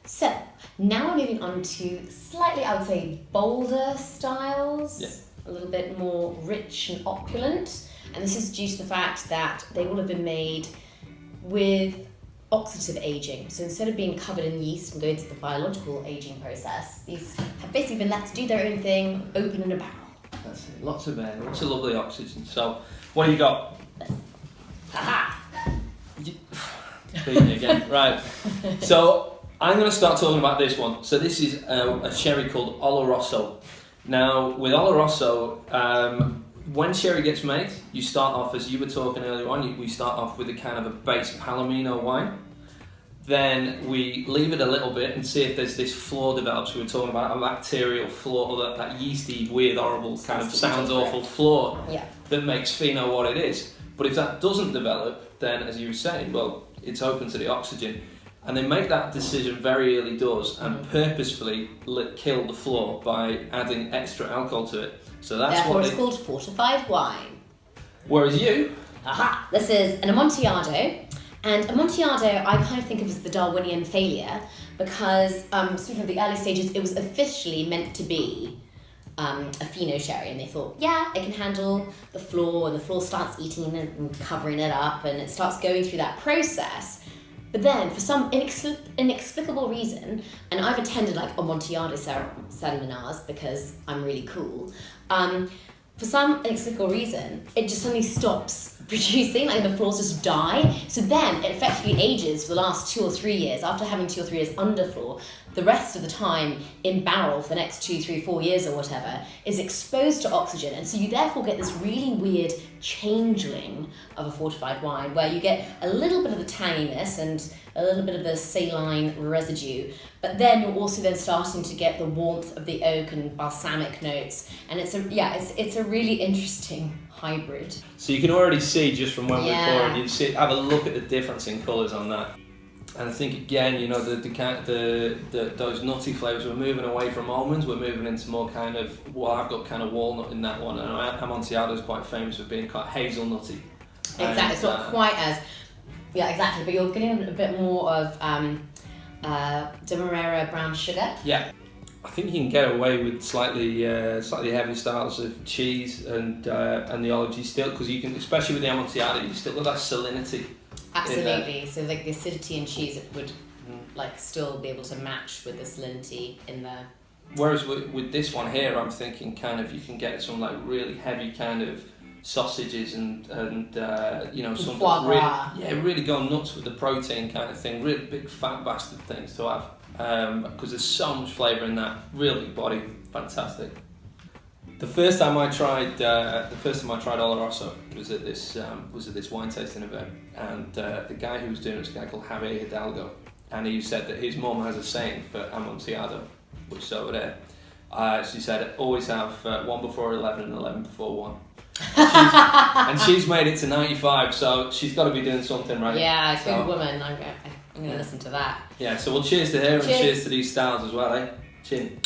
So, now we're moving on to slightly, I would say, bolder styles. Yeah. A little bit more rich and opulent. And this is due to the fact that they will have been made with oxidative aging. So instead of being covered in yeast and going through the biological aging process, these have basically been left to do their own thing, open in a barrel. That's it. Lots of air, lots of lovely oxygen. So, what do you got? Aha! Beat me again. Right. So, I'm going to start talking about this one. So, this is a sherry called Oloroso. Now, with Oloroso, when sherry gets made, you start off, as you were talking earlier on, we start off with a kind of a base Palomino wine. Then we leave it a little bit and see if there's this flaw develops. We were talking about a bacterial flaw, or that yeasty, weird, horrible, kind of sounds awful flaw that makes Fino what it is. But if that doesn't develop, then, as you were saying, well, it's open to the oxygen. And they make that decision very early doors and purposefully kill the flaw by adding extra alcohol to it. So that's Therefore, what it's called fortified wine. Whereas you... Aha! This is an Amontillado. And Amontillado, I kind of think of as the Darwinian failure because, speaking of the early stages, it was officially meant to be a Fino sherry, and they thought, yeah, it can handle the flaw, and the flaw starts eating it and covering it up, and it starts going through that process. But then, for some inexplicable reason, and I've attended like Amontillado seminars because I'm really cool, for some inexplicable reason, it just suddenly stops producing, like the flaws just die. So then it effectively ages for the last 2 or 3 years. After having 2 or 3 years under flaw, the rest of the time in barrel for the next 2, 3, 4 years or whatever is exposed to oxygen. And so you therefore get this really weird changeling of a fortified wine where you get a little bit of the tanginess and a little bit of the saline residue, but then you're also then starting to get the warmth of the oak and balsamic notes. And it's a really interesting hybrid. So you can already see just from when we're pouring, you see, have a look at the difference in colours on that. And I think again, you know, those nutty flavours, we're moving away from almonds, we're moving into more kind of, well, I've got kind of walnut in that one, and Amontillado is quite famous for being quite hazelnutty. Exactly, it's not quite as, exactly, but you're getting a bit more of Demerara brown sugar. Yeah. I think you can get away with slightly heavy styles of cheese and the ology still, because you can, especially with the Amontillado, you still got that salinity. Absolutely. So like the acidity in cheese, it would like still be able to match with the salinity in there. Whereas with this one here, I'm thinking kind of you can get some like really heavy kind of sausages and you know, some really go nuts with the protein kind of thing, really big fat bastard things to have. Because there's so much flavour in that, really big body, fantastic. The first time I tried Oloroso was at this wine tasting event, and the guy who was doing it was a guy called Javier Hidalgo, and he said that his mum has a saying for Amontillado, which is over there. She said, always have 1 before 11 and 11 before 1. And she's made it to 95, so she's got to be doing something right. Yeah, good woman. I'm going to listen to that. Yeah, so we'll cheers to her and cheers to these styles as well, eh? Chin.